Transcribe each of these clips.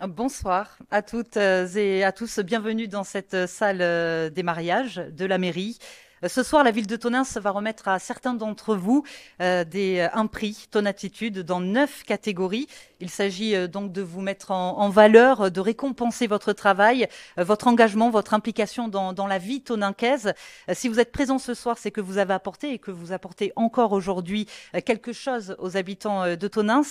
Bonsoir à toutes et à tous. Bienvenue dans cette salle des mariages de la mairie. Ce soir, la ville de Tonneins va remettre à certains d'entre vous un prix Tonatitude dans 9 catégories. Il s'agit donc de vous mettre en valeur, de récompenser votre travail, votre engagement, votre implication dans la vie tonnincaise. Si vous êtes présent ce soir, c'est que vous avez apporté et que vous apportez encore aujourd'hui quelque chose aux habitants de Tonneins,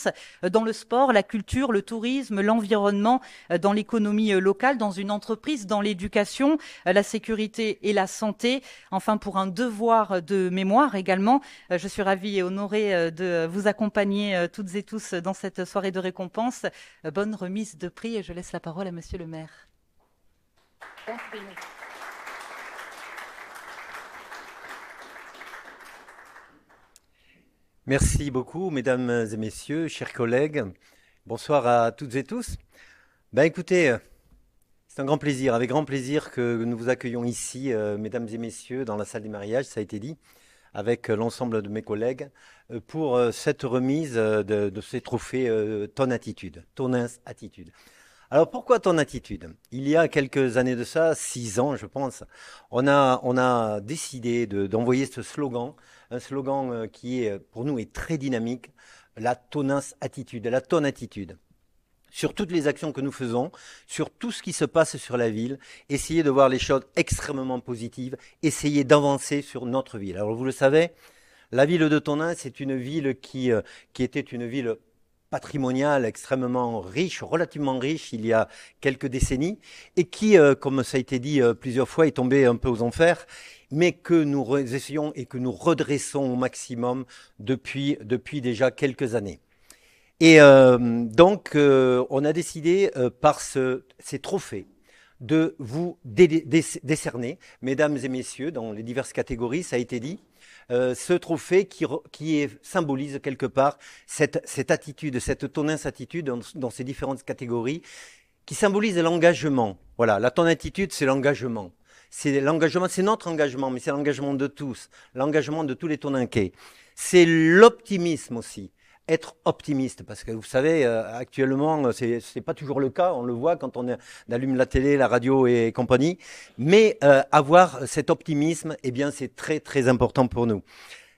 dans le sport, la culture, le tourisme, l'environnement, dans l'économie locale, dans une entreprise, dans l'éducation, la sécurité et la santé. Enfin, pour un devoir de mémoire également, je suis ravie et honorée de vous accompagner toutes et tous dans cette soirée de récompense. Bonne remise de prix et je laisse la parole à Monsieur le maire. Merci beaucoup, mesdames et messieurs, chers collègues. Bonsoir à toutes et tous. Écoutez, c'est un grand plaisir, avec grand plaisir que nous vous accueillons ici, mesdames et messieurs, dans la salle des mariages, ça a été dit, avec l'ensemble de mes collègues, pour cette remise de ces trophées Ton Attitude, Tonneins Attitude. Alors pourquoi Ton Attitude? Il y a quelques années de ça, 6 ans je pense, on a décidé d'envoyer ce slogan, un slogan qui est, pour nous est très dynamique, la Tonneins Attitude, la Ton Attitude. Sur toutes les actions que nous faisons, sur tout ce qui se passe sur la ville, essayer de voir les choses extrêmement positives, essayer d'avancer sur notre ville. Alors vous le savez, la ville de Tonneins, c'est une ville qui était une ville patrimoniale extrêmement riche, relativement riche il y a quelques décennies, et qui, comme ça a été dit plusieurs fois, est tombée un peu aux enfers, mais que nous essayons et que nous redressons au maximum depuis déjà quelques années. Et on a décidé par ces trophées de vous décerner, mesdames et messieurs, dans les diverses catégories, ça a été dit, ce trophée qui symbolise quelque part cette attitude, cette Tonneins attitude dans ces différentes catégories, qui symbolise l'engagement. Voilà, la Ton Attitude, c'est l'engagement. C'est l'engagement, c'est notre engagement, mais c'est l'engagement de tous, l'engagement de tous les Tonninquais. C'est l'optimisme aussi. Être optimiste, parce que vous savez, actuellement, c'est pas toujours le cas, on le voit quand on allume la télé, la radio et compagnie, mais avoir cet optimisme, eh bien, c'est très, très important pour nous.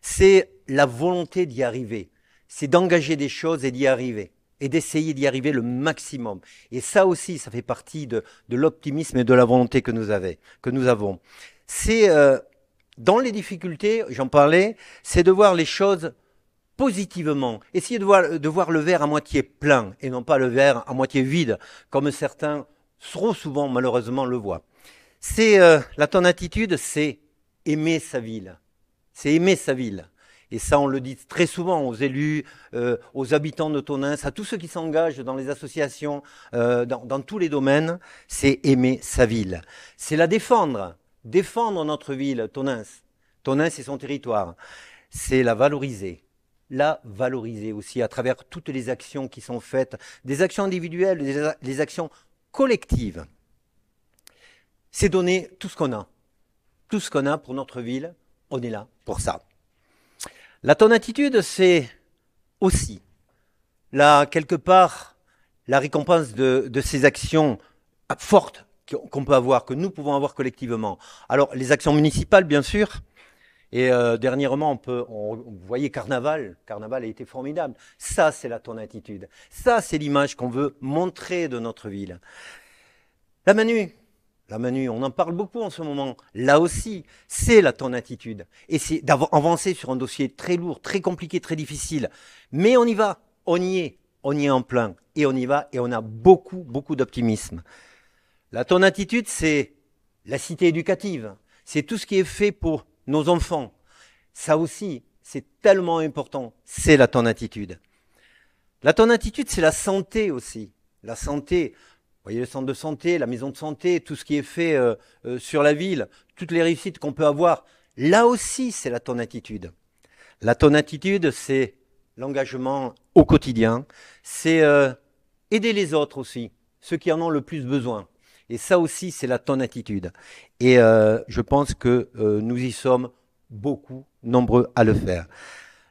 C'est la volonté d'y arriver, c'est d'engager des choses et d'y arriver, et d'essayer d'y arriver le maximum. Et ça aussi, ça fait partie de l'optimisme et de la volonté que nous avons. C'est, dans les difficultés, j'en parlais, c'est de voir les choses positivement, essayer de voir le verre à moitié plein et non pas le verre à moitié vide, comme certains trop souvent malheureusement le voient. C'est la Ton Attitude, c'est aimer sa ville. C'est aimer sa ville. Et ça, on le dit très souvent aux élus, aux habitants de Tonneins, à tous ceux qui s'engagent dans les associations, dans tous les domaines, c'est aimer sa ville. C'est la défendre, défendre notre ville, Tonneins. Tonneins et son territoire. C'est la valoriser aussi à travers toutes les actions qui sont faites, des actions individuelles, des actions collectives. C'est donner tout ce qu'on a. Tout ce qu'on a pour notre ville, on est là pour ça. La Ton Attitude, c'est aussi, là, quelque part, la récompense de ces actions fortes qu'on peut avoir, que nous pouvons avoir collectivement. Alors, les actions municipales, bien sûr. Et dernièrement, vous voyez Carnaval a été formidable. Ça, c'est la Ton Attitude. Ça, c'est l'image qu'on veut montrer de notre ville. La Manu, on en parle beaucoup en ce moment. Là aussi, c'est la Ton Attitude. Et c'est d'avancer sur un dossier très lourd, très compliqué, très difficile. Mais on y va, on y est en plein. Et on y va, et on a beaucoup, beaucoup d'optimisme. La Ton Attitude, c'est la cité éducative. C'est tout ce qui est fait pour nos enfants. Ça aussi, c'est tellement important. C'est la Ton Attitude. La Ton Attitude, c'est la santé aussi. La santé, vous voyez le centre de santé, la maison de santé, tout ce qui est fait sur la ville, toutes les réussites qu'on peut avoir. Là aussi, c'est la Ton Attitude. La Ton Attitude, c'est l'engagement au quotidien. C'est aider les autres aussi, ceux qui en ont le plus besoin. Et ça aussi, c'est la Ton Attitude. Et je pense que nous y sommes beaucoup, nombreux à le faire.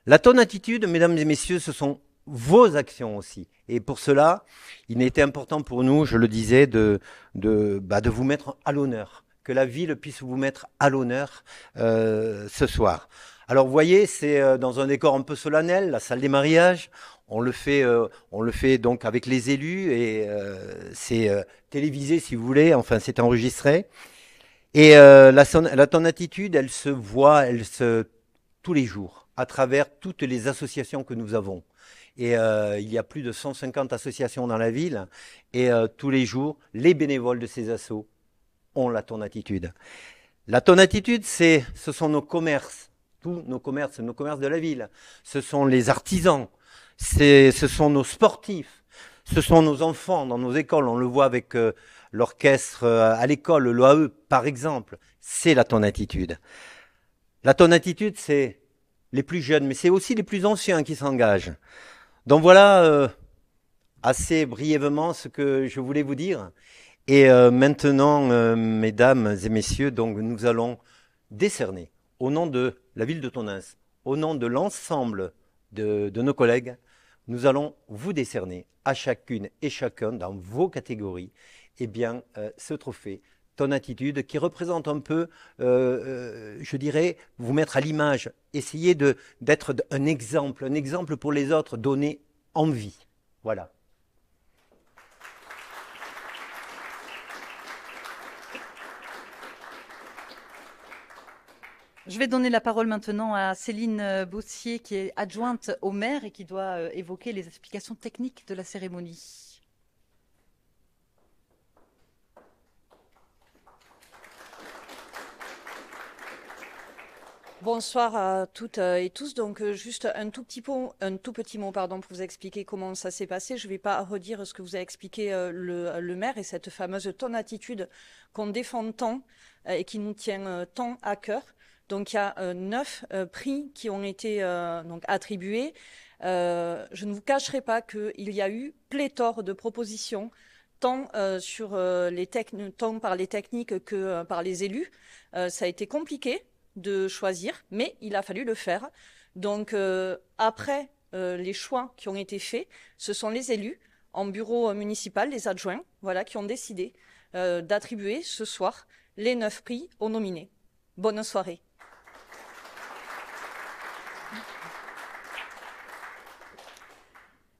La Ton Attitude, mesdames et messieurs, ce sont vos actions aussi. Et pour cela, il était important pour nous, je le disais, de vous mettre à l'honneur, que la ville puisse vous mettre à l'honneur ce soir. Alors vous voyez, c'est dans un décor un peu solennel, la salle des mariages. On le fait donc avec les élus et c'est télévisé si vous voulez, enfin c'est enregistré. Et ton attitude, elle se voit, tous les jours, à travers toutes les associations que nous avons. Et il y a plus de 150 associations dans la ville. Et tous les jours, les bénévoles de ces assos ont la ton attitude. La ton attitude, ce sont nos commerces, tous nos commerces de la ville. Ce sont les artisans, ce sont nos sportifs, ce sont nos enfants dans nos écoles. On le voit avec l'orchestre à l'école, l'OAE par exemple. C'est la ton attitude. La ton attitude, c'est les plus jeunes, mais c'est aussi les plus anciens qui s'engagent. Donc voilà assez brièvement ce que je voulais vous dire. Et maintenant, mesdames et messieurs, donc nous allons décerner, au nom de la ville de Tonneins, au nom de l'ensemble de nos collègues, nous allons vous décerner à chacune et chacun dans vos catégories, eh bien, ce trophée, ton attitude, qui représente un peu, je dirais, vous mettre à l'image, essayer d'être un exemple pour les autres, donner envie. Voilà. Je vais donner la parole maintenant à Céline Bossier, qui est adjointe au maire et qui doit évoquer les explications techniques de la cérémonie. Bonsoir à toutes et tous. Donc juste un tout petit mot pardon, pour vous expliquer comment ça s'est passé. Je ne vais pas redire ce que vous a expliqué le maire et cette fameuse ton attitude qu'on défend tant et qui nous tient tant à cœur. Donc il y a 9 prix qui ont été donc attribués. Je ne vous cacherai pas qu'il y a eu pléthore de propositions, tant tant par les techniques que par les élus. Ça a été compliqué de choisir, mais il a fallu le faire. Donc après les choix qui ont été faits, ce sont les élus en bureau municipal, les adjoints, voilà, qui ont décidé d'attribuer ce soir les 9 prix aux nominés. Bonne soirée.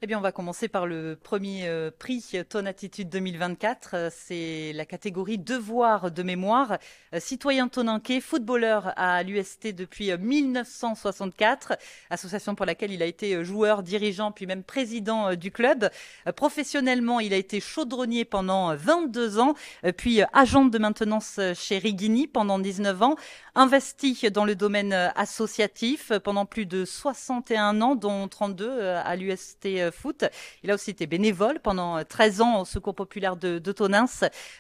Eh bien, on va commencer par le premier prix Ton Attitude 2024. C'est la catégorie Devoir de mémoire. Citoyen tonanquais, footballeur à l'UST depuis 1964, association pour laquelle il a été joueur, dirigeant, puis même président du club. Professionnellement, il a été chaudronnier pendant 22 ans, puis agent de maintenance chez Rigini pendant 19 ans. Investi dans le domaine associatif pendant plus de 61 ans, dont 32 à l'UST Foot. Il a aussi été bénévole pendant 13 ans au Secours populaire de Tonneins.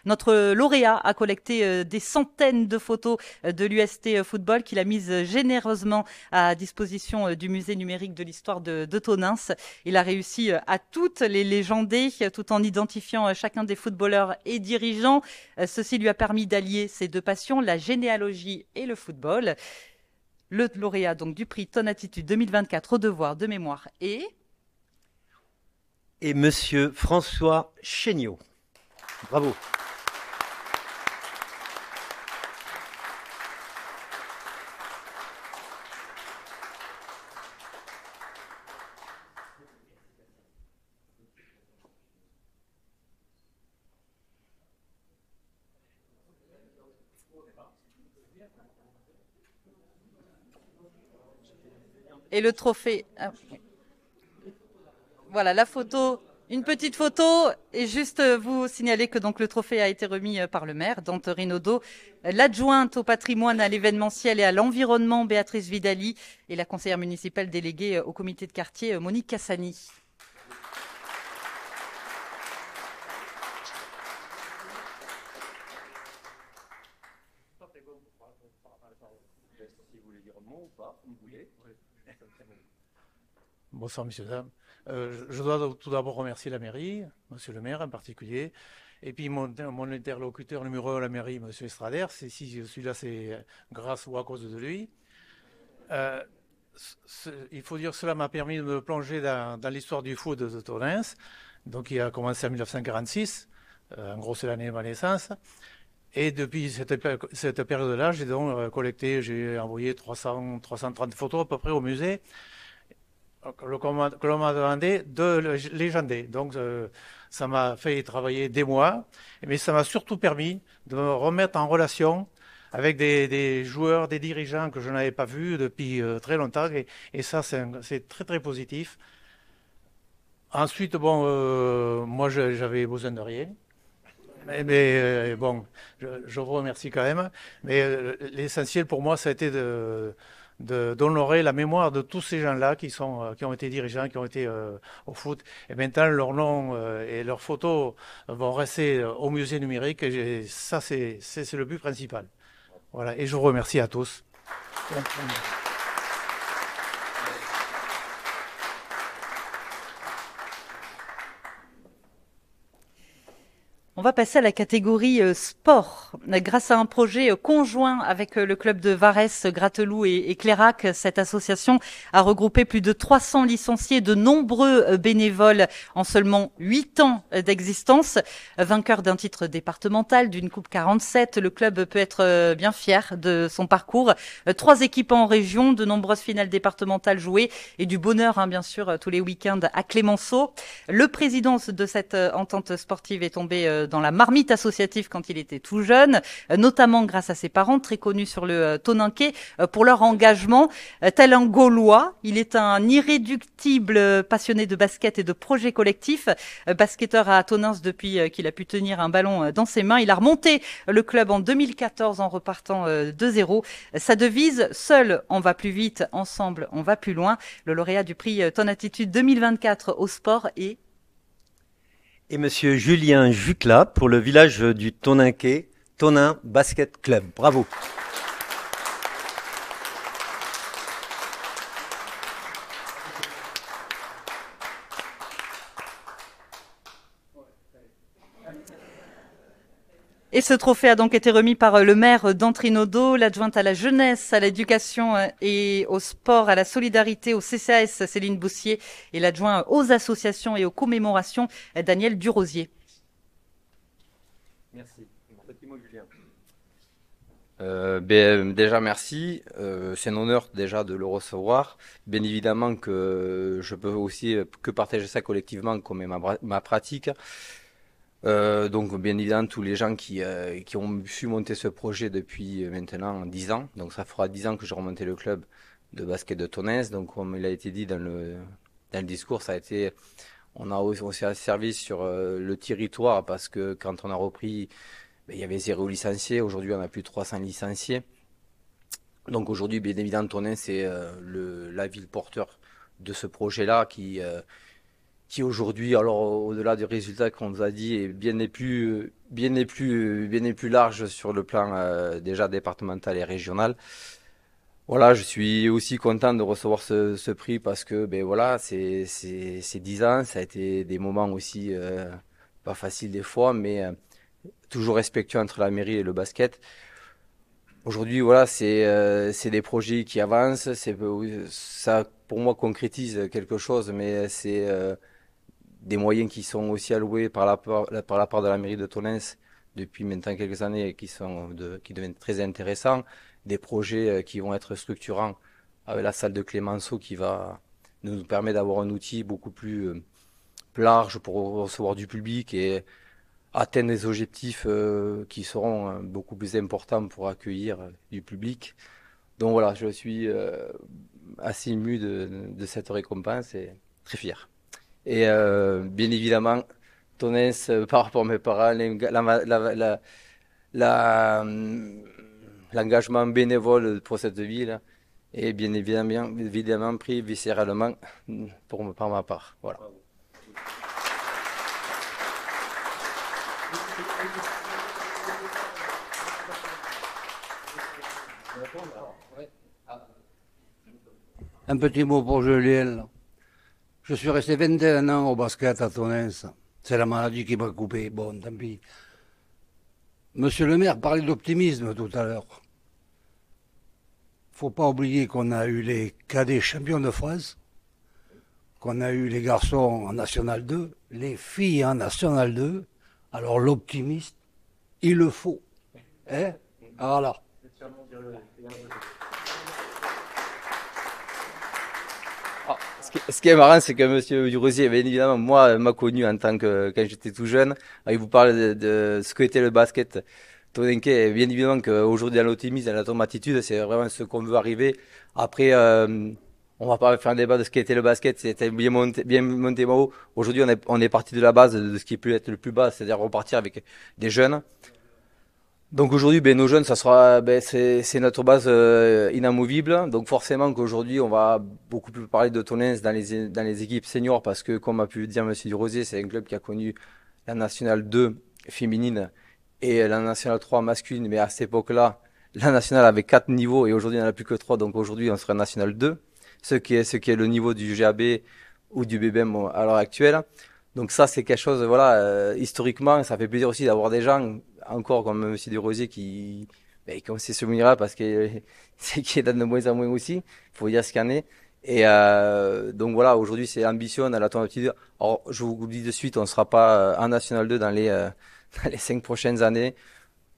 Notre lauréat a collecté des centaines de photos de l'UST Football qu'il a mises généreusement à disposition du musée numérique de l'histoire de Tonneins. Il a réussi à toutes les légender tout en identifiant chacun des footballeurs et dirigeants. Ceci lui a permis d'allier ses deux passions, la généalogie et le football. Le lauréat donc du prix Ton Attitude 2024 au devoir de mémoire et Monsieur François Chéniaud. Bravo. Et le trophée. Voilà la photo, une petite photo, et juste vous signaler que donc le trophée a été remis par le maire, Dante Rinaudot, l'adjointe au patrimoine, à l'événementiel et à l'environnement, Béatrice Vidali, et la conseillère municipale déléguée au comité de quartier, Monique Cassani. Bonsoir, messieurs, dames. Je dois tout d'abord remercier la mairie, monsieur le maire en particulier, et puis mon interlocuteur numéro 1 à la mairie, monsieur Estrader. Si je suis là, c'est grâce ou à cause de lui. il faut dire que cela m'a permis de me plonger dans l'histoire du foot de Tonnes, donc il a commencé en 1946, en gros c'est l'année de ma naissance. Et depuis cette période-là, j'ai donc collecté, j'ai envoyé 330 photos à peu près au musée que l'on m'a demandé de légender. Donc ça m'a fait travailler des mois, mais ça m'a surtout permis de me remettre en relation avec des joueurs, des dirigeants que je n'avais pas vus depuis très longtemps. Et ça, c'est très très positif. Ensuite, bon, moi j'avais besoin de rien. Mais bon, je vous remercie quand même. Mais l'essentiel pour moi, ça a été d'honorer la mémoire de tous ces gens-là qui ont été dirigeants, qui ont été au foot. Et maintenant, leurs noms et leurs photos vont rester au musée numérique. Et ça, c'est le but principal. Voilà. Et je vous remercie à tous. On va passer à la catégorie sport. Grâce à un projet conjoint avec le club de Varès, Gratteloup et Clérac, cette association a regroupé plus de 300 licenciés, de nombreux bénévoles en seulement 8 ans d'existence. Vainqueur d'un titre départemental, d'une Coupe 47, le club peut être bien fier de son parcours. 3 équipes en région, de nombreuses finales départementales jouées et du bonheur, bien sûr, tous les week-ends à Clémenceau. Le président de cette entente sportive est tombé dans la marmite associative quand il était tout jeune, notamment grâce à ses parents, très connus sur le Toninquet, pour leur engagement. Tel un Gaulois, il est un irréductible passionné de basket et de projets collectifs. Basketteur à Tonins depuis qu'il a pu tenir un ballon dans ses mains. Il a remonté le club en 2014 en repartant 2-0. Sa devise, seul on va plus vite, ensemble on va plus loin. Le lauréat du prix Ton Attitude 2024 au sport est... Et monsieur Julien Jucla pour le village du Toninquet, Tonin Basket Club. Bravo. Et ce trophée a donc été remis par le maire d'Antrinodo, l'adjointe à la jeunesse, à l'éducation et au sport, à la solidarité, au CCAS, Céline Boussier, et l'adjoint aux associations et aux commémorations, Daniel Durosier. Merci. Déjà merci, c'est un honneur déjà de le recevoir. Bien évidemment que je peux aussi que partager ça collectivement comme ma pratique. Donc bien évidemment tous les gens qui ont su monter ce projet depuis maintenant 10 ans. Donc ça fera 10 ans que j'ai remonté le club de basket de Tonnes. Donc comme il a été dit dans le discours, ça a été, on s'est servi sur le territoire parce que quand on a repris, il y avait 0 licenciés. Aujourd'hui on a plus de 300 licenciés. Donc aujourd'hui bien évidemment Tonnes c'est la ville porteur de ce projet-là qui aujourd'hui, alors au-delà du résultat qu'on nous a dit, est bien plus large sur le plan déjà départemental et régional. Voilà, je suis aussi content de recevoir ce prix parce que ben voilà, c'est 10 ans, ça a été des moments aussi pas faciles des fois, mais toujours respectueux entre la mairie et le basket. Aujourd'hui, voilà, c'est des projets qui avancent, ça pour moi concrétise quelque chose, mais c'est des moyens qui sont aussi alloués par la part de la mairie de Tonnes depuis maintenant quelques années qui deviennent très intéressants. Des projets qui vont être structurants avec la salle de Clémenceau qui va nous permettre d'avoir un outil beaucoup plus large pour recevoir du public et atteindre des objectifs qui seront beaucoup plus importants pour accueillir du public. Donc voilà, je suis assez ému de cette récompense et très fier. Et bien évidemment, Tonnes, par rapport à mes parents, l'engagement bénévole pour cette ville est bien évidemment pris viscéralement par ma part. Voilà. Un petit mot pour Julien. Je suis resté 21 ans au basket à Tonnes. C'est la maladie qui m'a coupé. Bon, tant pis. Monsieur le maire parlait d'optimisme tout à l'heure. faut pas oublier qu'on a eu les cadets champions de France, qu'on a eu les garçons en National 2, les filles en National 2. Alors l'optimiste, il le faut. Hein? Voilà. Ce qui est marrant, c'est que Monsieur Durozier, bien évidemment, moi, m'a connu en tant que quand j'étais tout jeune. Il vous parle de ce qu'était le basket tonenquais. Et bien évidemment qu'aujourd'hui, dans l'optimisme, dans l'automatitude, c'est vraiment ce qu'on veut arriver. Après, on va pas faire un débat de ce qu'était le basket. C'était bien monté haut. Aujourd'hui, on est parti de la base de ce qui peut être le plus bas, c'est-à-dire repartir avec des jeunes. Donc aujourd'hui, ben, nos jeunes, ça sera, ben, c'est notre base inamovible. Donc forcément qu'aujourd'hui, on va beaucoup plus parler de Tonens dans les équipes seniors parce que, comme a pu dire Monsieur Durozier, c'est un club qui a connu la Nationale 2 féminine et la Nationale 3 masculine. Mais à cette époque-là, la Nationale avait 4 niveaux et aujourd'hui, il n'y en a plus que 3. Donc aujourd'hui, on serait Nationale 2, ce qui est le niveau du GAB ou du BBM à l'heure actuelle. Donc ça, c'est quelque chose, voilà, historiquement, ça fait plaisir aussi d'avoir des gens, encore comme Monsieur Desrosiers, qui ont ces souvenirs-là, parce que c'est qui est de moins en moins aussi, il faut dire ce qu'il y en est. Et donc voilà, aujourd'hui, c'est ambition à la tentative. Alors, je vous le dis de suite, on ne sera pas en National 2 dans les 5 prochaines années.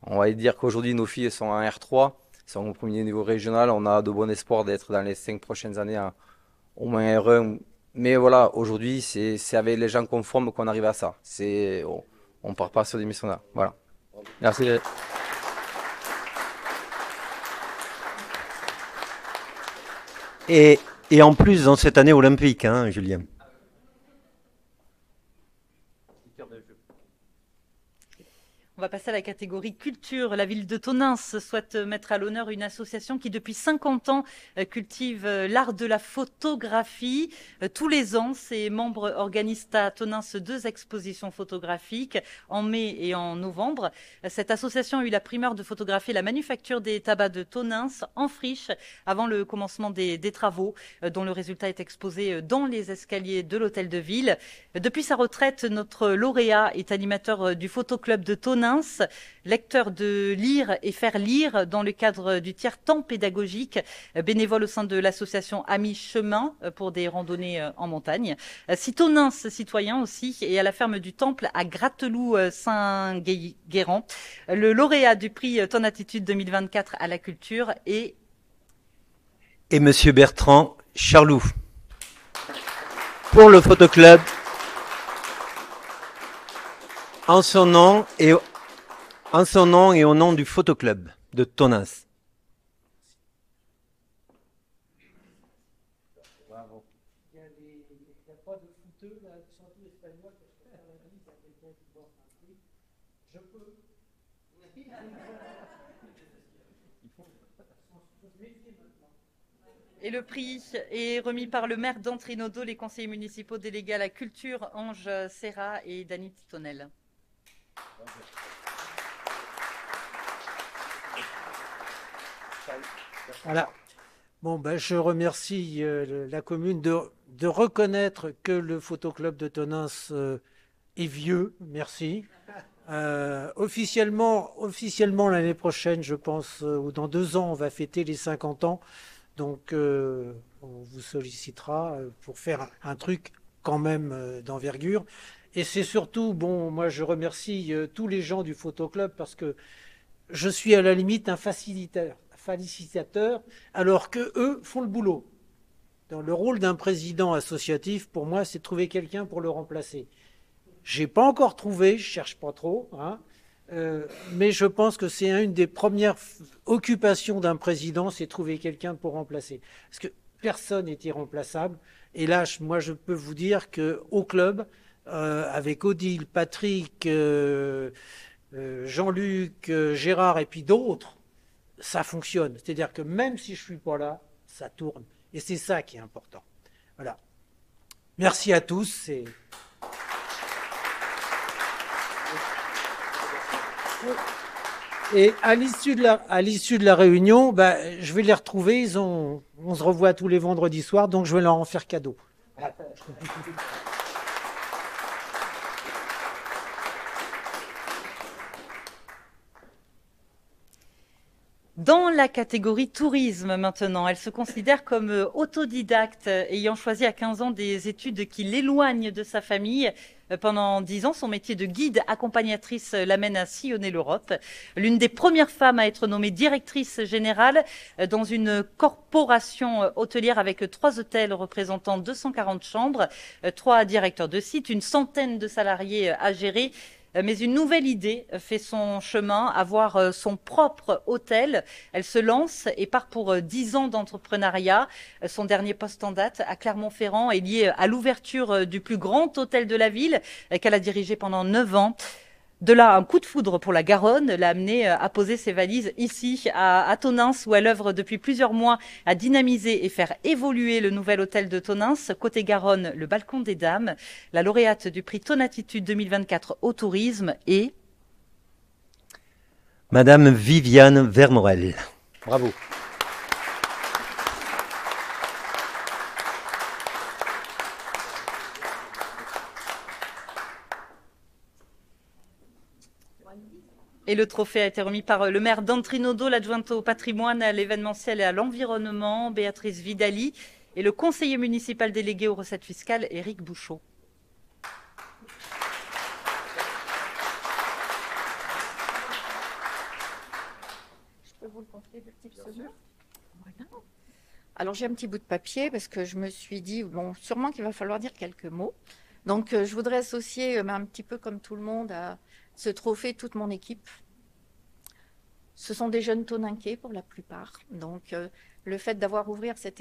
On va dire qu'aujourd'hui, nos filles sont en R3, sont au premier niveau régional. On a de bon espoir d'être dans les 5 prochaines années au moins R1. Mais voilà, aujourd'hui, c'est avec les gens conformes qu'on arrive à ça. On part pas sur des missions là. Voilà. Merci. Et en plus, dans cette année olympique, hein, Julien. On va passer à la catégorie culture. La ville de Tonins souhaite mettre à l'honneur une association qui, depuis 50 ans, cultive l'art de la photographie. Tous les ans, ses membres organisent à Tonins 2 expositions photographiques en mai et en novembre. Cette association a eu la primeur de photographier la manufacture des tabacs de Tonins en friche avant le commencement des travaux, dont le résultat est exposé dans les escaliers de l'hôtel de ville. Depuis sa retraite, notre lauréat est animateur du photoclub de Tonins, lecteur de lire et faire lire dans le cadre du tiers-temps pédagogique, bénévole au sein de l'association Amis Chemin pour des randonnées en montagne. Tonins citoyen aussi et à la ferme du Temple à Gratteloup-Saint-Guérand. Le lauréat du prix Ton Attitude 2024 à la culture et Monsieur Bertrand Charloux pour le photoclub en son nom et au nom du photoclub de Tonins. Et le prix est remis par le maire d'Entrinodo, les conseillers municipaux délégués à la culture, Ange Serra et Dany Titonel. Voilà. Bon, ben, je remercie la commune de reconnaître que le photoclub de Tonins est vieux. Merci. Officiellement l'année prochaine, je pense, ou dans 2 ans, on va fêter les 50 ans. Donc, on vous sollicitera pour faire un truc quand même d'envergure. Et c'est surtout, bon, moi je remercie tous les gens du photoclub parce que je suis à la limite un facilitateur, alors que eux font le boulot. Dans le rôle d'un président associatif, pour moi, c'est de trouver quelqu'un pour le remplacer. J'ai pas encore trouvé, je cherche pas trop, hein, mais je pense que c'est une des premières occupations d'un président, c'est trouver quelqu'un pour remplacer. Parce que personne n'est irremplaçable. Et là, moi, je peux vous dire qu'au club, avec Odile, Patrick, Jean-Luc, Gérard et puis d'autres, ça fonctionne. C'est-à-dire que même si je suis pas là, ça tourne. Et c'est ça qui est important. Voilà. Merci à tous. Et à l'issue de la réunion, je vais les retrouver. On se revoit tous les vendredis soirs, donc je vais leur en faire cadeau. Dans la catégorie tourisme maintenant, elle se considère comme autodidacte, ayant choisi à 15 ans des études qui l'éloignent de sa famille. Pendant 10 ans, son métier de guide accompagnatrice l'amène à sillonner l'Europe. L'une des premières femmes à être nommée directrice générale dans une corporation hôtelière avec 3 hôtels représentant 240 chambres, 3 directeurs de site, une centaine de salariés à gérer. Mais une nouvelle idée fait son chemin, avoir son propre hôtel. Elle se lance et part pour 10 ans d'entrepreneuriat. Son dernier poste en date à Clermont-Ferrand est lié à l'ouverture du plus grand hôtel de la ville qu'elle a dirigé pendant 9 ans. De là, un coup de foudre pour la Garonne l'a amenée à poser ses valises ici, à Tonneins, où elle œuvre depuis plusieurs mois à dynamiser et faire évoluer le nouvel hôtel de Tonneins. Côté Garonne, le Balcon des Dames. La lauréate du prix Tonatitude 2024 au tourisme est Madame Viviane Vermorel. Bravo. Et le trophée a été remis par le maire d'Antrinodo, l'adjointe au patrimoine, à l'événementiel et à l'environnement, Béatrice Vidali, et le conseiller municipal délégué aux recettes fiscales, Éric Bouchot. Je peux vous le confier de petites secondes. Voilà. Alors j'ai un petit bout de papier parce que je me suis dit, bon, sûrement qu'il va falloir dire quelques mots. Donc je voudrais associer un petit peu comme tout le monde à ce trophée toute mon équipe. Ce sont des jeunes Tonninquais pour la plupart. Donc le fait d'avoir ouvert cet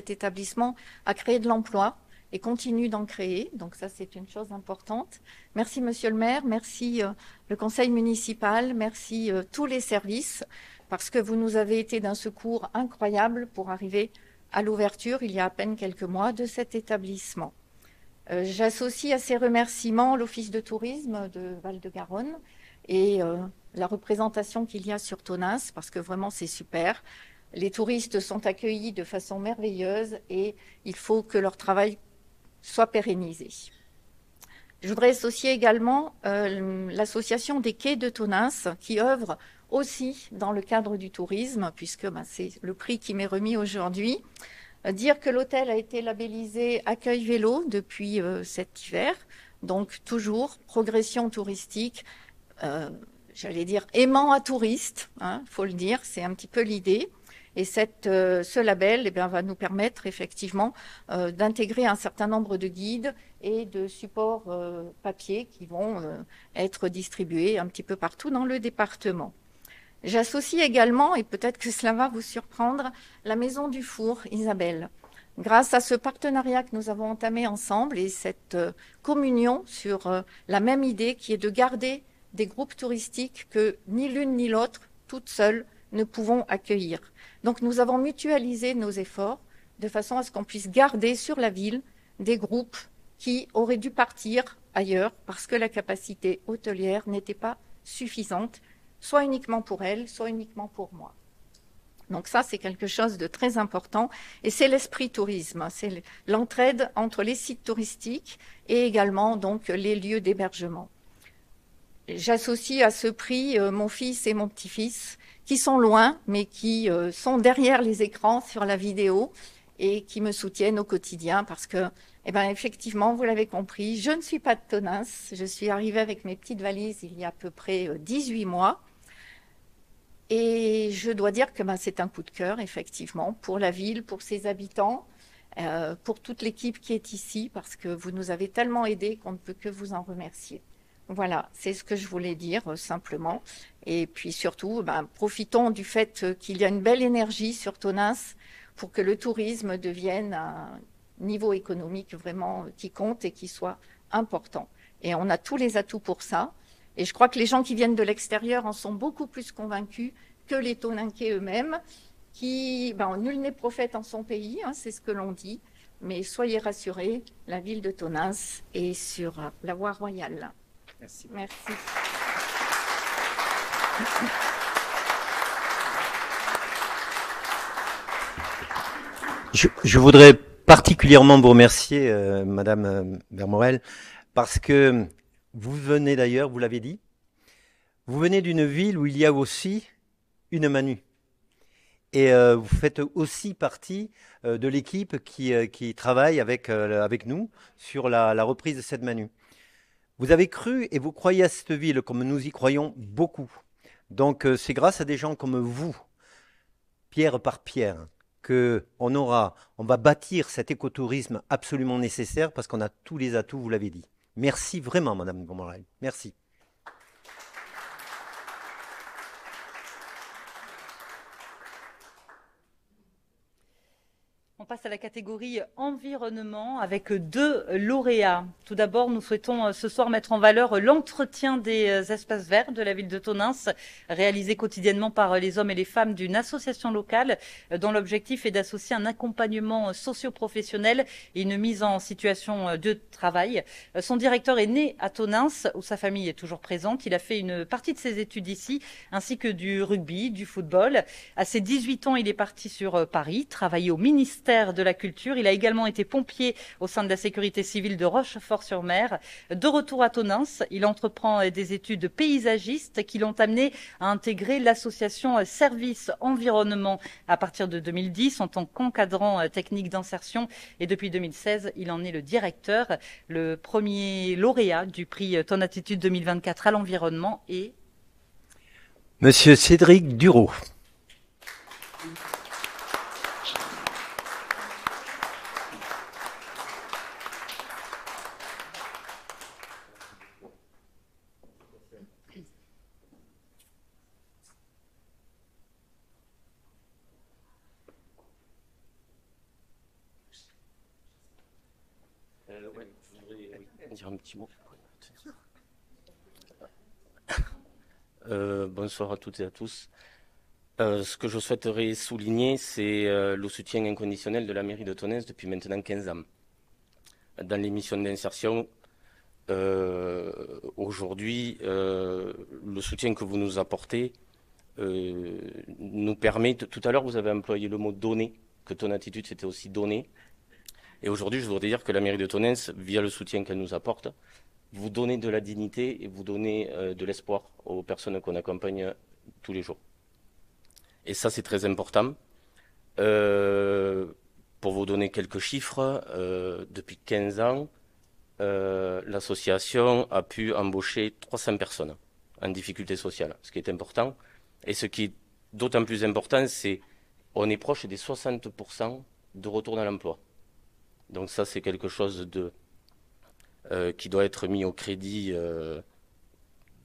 établissement a créé de l'emploi et continue d'en créer. Donc ça, c'est une chose importante. Merci Monsieur le maire, merci le conseil municipal, merci tous les services, parce que vous nous avez été d'un secours incroyable pour arriver à l'ouverture, il y a à peine quelques mois, de cet établissement. J'associe à ces remerciements l'Office de tourisme de Val-de-Garonne et la représentation qu'il y a sur Tonneins, parce que vraiment c'est super. Les touristes sont accueillis de façon merveilleuse et il faut que leur travail soit pérennisé. Je voudrais associer également l'association des quais de Tonneins qui œuvre aussi dans le cadre du tourisme, puisque c'est le prix qui m'est remis aujourd'hui. Dire que l'hôtel a été labellisé Accueil Vélo depuis cet hiver, donc toujours progression touristique, j'allais dire aimant à touristes, faut le dire, c'est un petit peu l'idée. Et ce label va nous permettre effectivement d'intégrer un certain nombre de guides et de supports papier qui vont être distribués un petit peu partout dans le département. J'associe également, et peut-être que cela va vous surprendre, la Maison du Four, Isabelle. Grâce à ce partenariat que nous avons entamé ensemble et cette communion sur la même idée qui est de garder des groupes touristiques que ni l'une ni l'autre, toutes seules, ne pouvons accueillir. Donc nous avons mutualisé nos efforts de façon à ce qu'on puisse garder sur la ville des groupes qui auraient dû partir ailleurs parce que la capacité hôtelière n'était pas suffisante, soit uniquement pour elles, soit uniquement pour moi. Donc ça, c'est quelque chose de très important et c'est l'esprit tourisme, c'est l'entraide entre les sites touristiques et également donc les lieux d'hébergement. J'associe à ce prix mon fils et mon petit-fils qui sont loin, mais qui sont derrière les écrans sur la vidéo et qui me soutiennent au quotidien parce que, effectivement, vous l'avez compris, je ne suis pas de Tonneins. Je suis arrivée avec mes petites valises il y a à peu près 18 mois. Et je dois dire que c'est un coup de cœur, effectivement, pour la ville, pour ses habitants, pour toute l'équipe qui est ici, parce que vous nous avez tellement aidés qu'on ne peut que vous en remercier. Voilà, c'est ce que je voulais dire simplement. Et puis surtout, profitons du fait qu'il y a une belle énergie sur Tonneins pour que le tourisme devienne un niveau économique vraiment qui compte et qui soit important. Et on a tous les atouts pour ça. Et je crois que les gens qui viennent de l'extérieur en sont beaucoup plus convaincus que les Tonninquais eux-mêmes, qui, nul n'est prophète en son pays, c'est ce que l'on dit. Mais soyez rassurés, la ville de Tonneins est sur la voie royale. Merci. Merci. Je voudrais particulièrement vous remercier, Madame Vermorel, parce que vous venez d'ailleurs, vous l'avez dit, Vous venez d'une ville où il y a aussi une Manu. Et vous faites aussi partie de l'équipe qui travaille avec nous sur la reprise de cette Manu. Vous avez cru et vous croyez à cette ville comme nous y croyons beaucoup. Donc c'est grâce à des gens comme vous, pierre par pierre, on va bâtir cet écotourisme absolument nécessaire parce qu'on a tous les atouts, vous l'avez dit. Merci vraiment, Madame Gomarel. Merci. On passe à la catégorie environnement avec 2 lauréats. Tout d'abord, nous souhaitons ce soir mettre en valeur l'entretien des espaces verts de la ville de Tonneins, réalisé quotidiennement par les hommes et les femmes d'une association locale dont l'objectif est d'associer un accompagnement socio-professionnel et une mise en situation de travail. Son directeur est né à Tonneins, où sa famille est toujours présente. Il a fait une partie de ses études ici, ainsi que du rugby, du football. À ses 18 ans, il est parti sur Paris, travailler au ministère de la Culture. Il a également été pompier au sein de la sécurité civile de Rochefort-sur-Mer. De retour à Tonneins, il entreprend des études paysagistes qui l'ont amené à intégrer l'association Service Environnement à partir de 2010 en tant qu'encadrant technique d'insertion. Et depuis 2016, il en est le directeur. Le premier lauréat du prix Ton Attitude 2024 à l'environnement est Monsieur Cédric Dureau. Dire un petit mot. Bonsoir à toutes et à tous. Ce que je souhaiterais souligner, c'est le soutien inconditionnel de la mairie de Tonneins depuis maintenant 15 ans. Dans les missions d'insertion, aujourd'hui, le soutien que vous nous apportez nous permet, tout à l'heure vous avez employé le mot donner, que ton attitude c'était aussi donner. Et aujourd'hui, je voudrais dire que la mairie de Tonneins, via le soutien qu'elle nous apporte, vous donnez de la dignité et vous donnez de l'espoir aux personnes qu'on accompagne tous les jours. Et ça, c'est très important. Pour vous donner quelques chiffres, depuis 15 ans, l'association a pu embaucher 300 personnes en difficulté sociale, ce qui est important. Et ce qui est d'autant plus important, c'est qu'on est proche des 60% de retour dans l'emploi. Donc ça, c'est quelque chose qui doit être mis au crédit de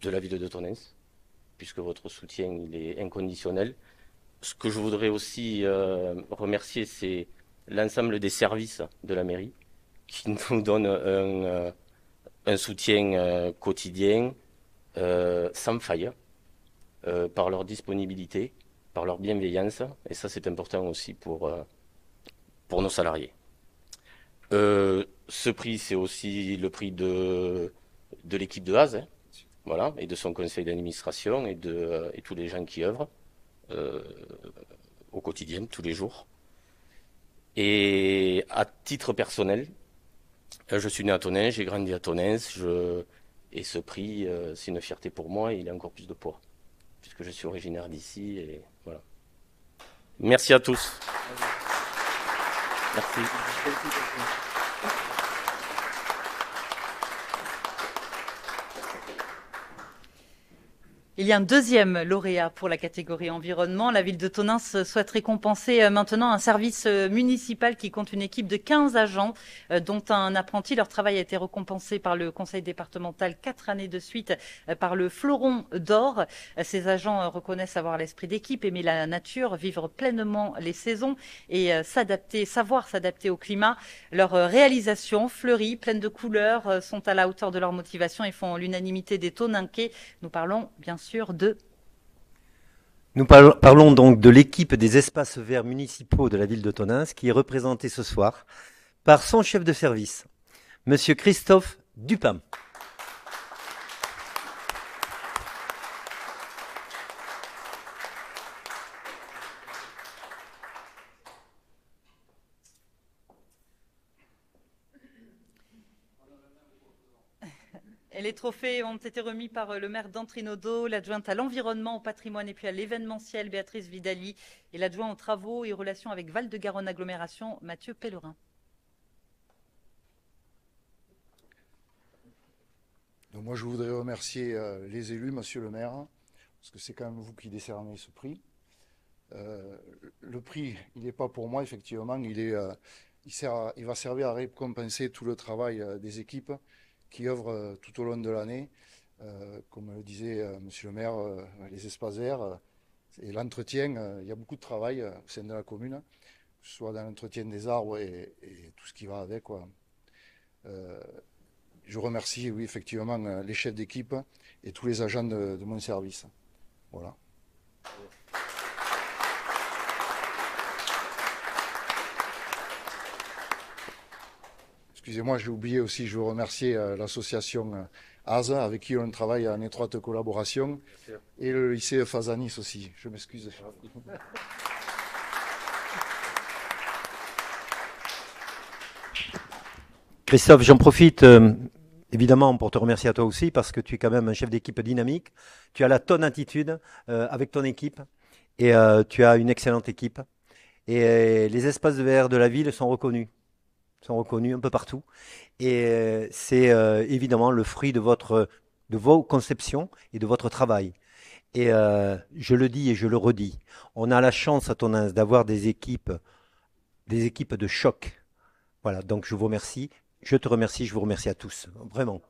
la ville de Tonneins, puisque votre soutien il est inconditionnel. Ce que je voudrais aussi remercier, c'est l'ensemble des services de la mairie qui nous donnent un soutien quotidien sans faille, par leur disponibilité, par leur bienveillance, et ça c'est important aussi pour nos salariés. Ce prix, c'est aussi le prix de l'équipe de Haas, voilà, et de son conseil d'administration et tous les gens qui œuvrent au quotidien, tous les jours. Et à titre personnel, je suis né à Tonneins, j'ai grandi à Tonneins, et ce prix, c'est une fierté pour moi et il a encore plus de poids, puisque je suis originaire d'ici, et voilà. Merci à tous. Merci. Il y a un deuxième lauréat pour la catégorie environnement. La ville de Tonneins souhaite récompenser maintenant un service municipal qui compte une équipe de 15 agents, dont un apprenti. Leur travail a été récompensé par le conseil départemental 4 années de suite par le Fleuron d'or. Ces agents reconnaissent avoir l'esprit d'équipe, aimer la nature, vivre pleinement les saisons et savoir s'adapter au climat. Leurs réalisations fleuries, pleines de couleurs, sont à la hauteur de leur motivation et font l'unanimité des Tonninquais. Nous parlons bien sûr de... Nous parlons donc de l'équipe des espaces verts municipaux de la ville de Tonneins qui est représentée ce soir par son chef de service, Monsieur Christophe Dupin. Et les trophées ont été remis par le maire d'Antrinodo, l'adjointe à l'environnement, au patrimoine et puis à l'événementiel, Béatrice Vidali, et l'adjoint aux travaux et aux relations avec Val-de-Garonne Agglomération, Mathieu Pellerin. Donc moi, je voudrais remercier les élus, monsieur le maire, parce que c'est quand même vous qui décernez ce prix. Le prix, il n'est pas pour moi, effectivement, il va servir à récompenser tout le travail des équipes qui œuvrent tout au long de l'année. Comme le disait monsieur le maire, les espaces verts et l'entretien, il y a beaucoup de travail au sein de la commune, que ce soit dans l'entretien des arbres et tout ce qui va avec, quoi. Je remercie, oui, effectivement, les chefs d'équipe et tous les agents de mon service. Voilà. Excusez-moi, j'ai oublié aussi, je veux remercier l'association ASA, avec qui on travaille en étroite collaboration, et le lycée Fazanis aussi. Je m'excuse. Christophe, j'en profite évidemment pour te remercier à toi aussi parce que tu es quand même un chef d'équipe dynamique. Tu as la tonne attitude avec ton équipe et tu as une excellente équipe. Et les espaces verts de la ville sont reconnus un peu partout. Et c'est évidemment le fruit de vos conceptions et de votre travail. Et je le dis et je le redis, on a la chance à Tonneins d'avoir des équipes de choc. Voilà, donc je vous remercie. Je te remercie, je vous remercie à tous, vraiment.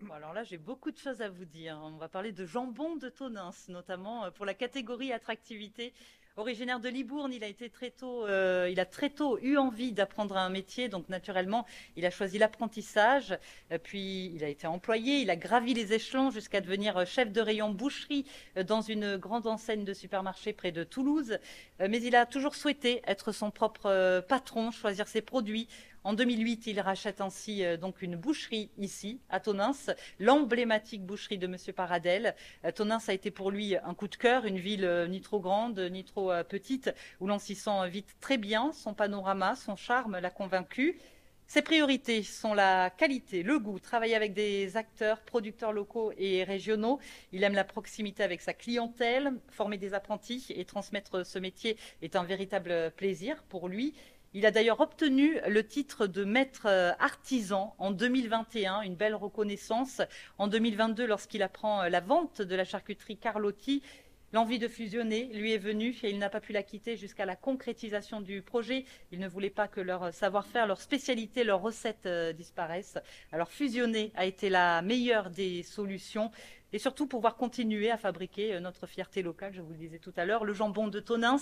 Bon, alors là, j'ai beaucoup de choses à vous dire. On va parler de jambon de Tonneins, notamment pour la catégorie attractivité. Originaire de Libourne, il a très tôt eu envie d'apprendre un métier, donc naturellement, il a choisi l'apprentissage. Puis, il a été employé, il a gravi les échelons jusqu'à devenir chef de rayon boucherie dans une grande enseigne de supermarché près de Toulouse. Mais il a toujours souhaité être son propre patron, choisir ses produits. En 2008, il rachète ainsi donc une boucherie ici, à Tonneins, l'emblématique boucherie de Monsieur Paradel. Tonneins a été pour lui un coup de cœur, une ville ni trop grande, ni trop petite, où l'on s'y sent vite très bien. Son panorama, son charme l'a convaincu. Ses priorités sont la qualité, le goût, travailler avec des acteurs, producteurs locaux et régionaux. Il aime la proximité avec sa clientèle, former des apprentis et transmettre ce métier est un véritable plaisir pour lui. Il a d'ailleurs obtenu le titre de maître artisan en 2021, une belle reconnaissance. En 2022, lorsqu'il apprend la vente de la charcuterie Carlotti, l'envie de fusionner lui est venue et il n'a pas pu la quitter jusqu'à la concrétisation du projet. Il ne voulait pas que leur savoir-faire, leur spécialité, leurs recettes disparaissent. Alors fusionner a été la meilleure des solutions. Et surtout pouvoir continuer à fabriquer notre fierté locale, je vous le disais tout à l'heure, le jambon de Tonneins.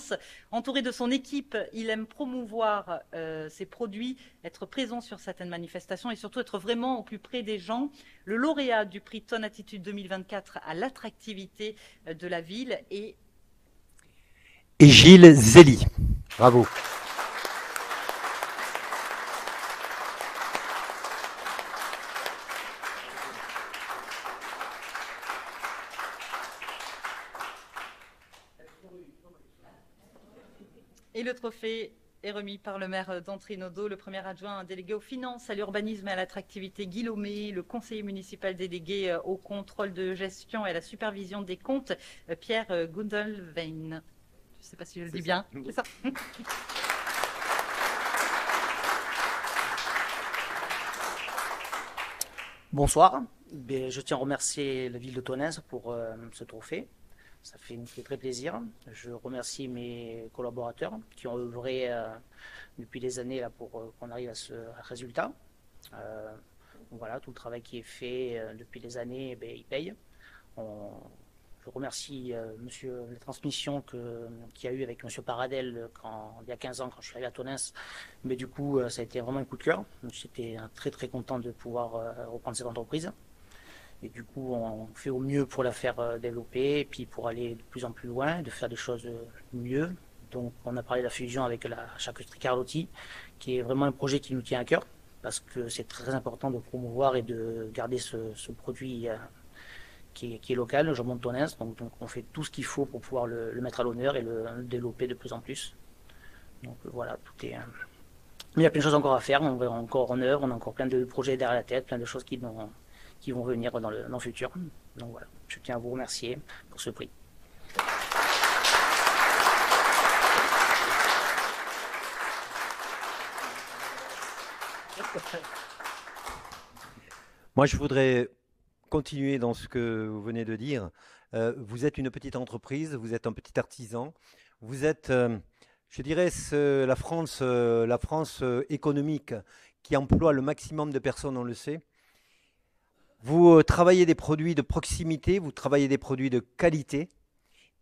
Entouré de son équipe, il aime promouvoir ses produits, être présent sur certaines manifestations et surtout être vraiment au plus près des gens. Le lauréat du prix Ton Attitude 2024 à l'attractivité de la ville est Gilles Zélie. Bravo. Et le trophée est remis par le maire d'Antrinodo, le premier adjoint délégué aux finances, à l'urbanisme et à l'attractivité, Guy Lomé, le conseiller municipal délégué au contrôle de gestion et à la supervision des comptes, Pierre Gundelwein. Je ne sais pas si je le dis bien. C'est ça. Bonsoir. Je tiens à remercier la ville de Tonneins pour ce trophée. Ça fait très plaisir. Je remercie mes collaborateurs qui ont œuvré depuis des années là, pour qu'on arrive à ce résultat. Voilà, tout le travail qui est fait depuis des années, il paye. Je remercie la transmission qu'il y a eu avec monsieur Paradel il y a 15 ans quand je suis arrivé à Tonneins. Mais du coup, ça a été vraiment un coup de cœur. J'étais très très content de pouvoir reprendre cette entreprise. Et du coup, on fait au mieux pour la faire développer et puis pour aller de plus en plus loin, de faire des choses mieux. Donc, on a parlé de la fusion avec la charcuterie Carlotti, qui est vraiment un projet qui nous tient à cœur, parce que c'est très important de promouvoir et de garder ce produit qui est local, le jambon de Tonneins. Donc, on fait tout ce qu'il faut pour pouvoir le mettre à l'honneur et le développer de plus en plus. Donc voilà, Mais il y a plein de choses encore à faire, on est encore en œuvre, on a encore plein de projets derrière la tête, plein de choses qui vont venir dans le futur. Donc voilà, je tiens à vous remercier pour ce prix. Moi, je voudrais continuer dans ce que vous venez de dire. Vous êtes une petite entreprise, vous êtes un petit artisan, vous êtes, je dirais, la France économique qui emploie le maximum de personnes, on le sait. Vous travaillez des produits de proximité, vous travaillez des produits de qualité.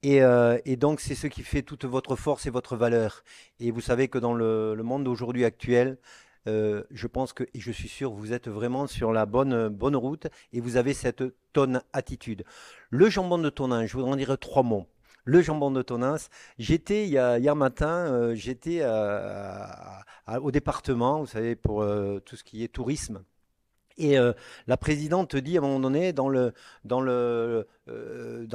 Et donc, c'est ce qui fait toute votre force et votre valeur. Et vous savez que dans le monde aujourd'hui actuel, je pense que, et je suis sûr, vous êtes vraiment sur la bonne route et vous avez cette tonne attitude. Le jambon de Tonneins, je voudrais en dire 3 mots. Le jambon de Tonneins, j'étais hier matin, j'étais au département, vous savez, pour tout ce qui est tourisme. Et la présidente dit à un moment donné, dans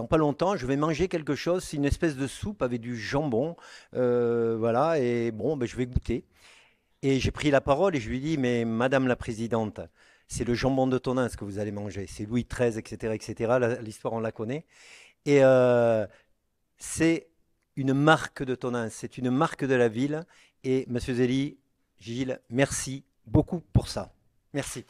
pas longtemps, je vais manger quelque chose, c'est une espèce de soupe avec du jambon, voilà, et bon, ben, je vais goûter. Et j'ai pris la parole et je lui ai dit, mais Madame la Présidente, c'est le jambon de Tonneins que vous allez manger, c'est Louis XIII, etc., etc., l'histoire on la connaît. Et c'est une marque de Tonneins, c'est une marque de la ville. Et Monsieur Zélie, Gilles, merci beaucoup pour ça. Merci.